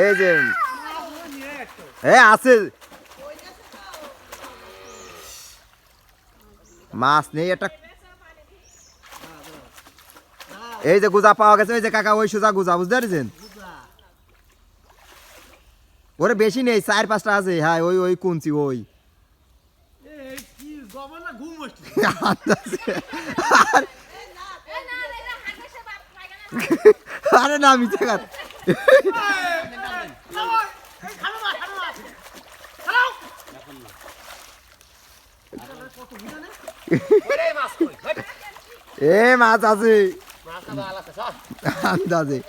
এই যে আছে মাছ নেই একটা এই যে গুজা পাওয়া গেছে ওই যে কাকা ওই সোজা গুজা বুঝতে পারছেন ওরে বেশি নেই 4-5টা আছে হ্যাঁ ওই ওই কুঞ্চি ওই আরে না মিছে কথা এ মাছ আছে আন্দাজে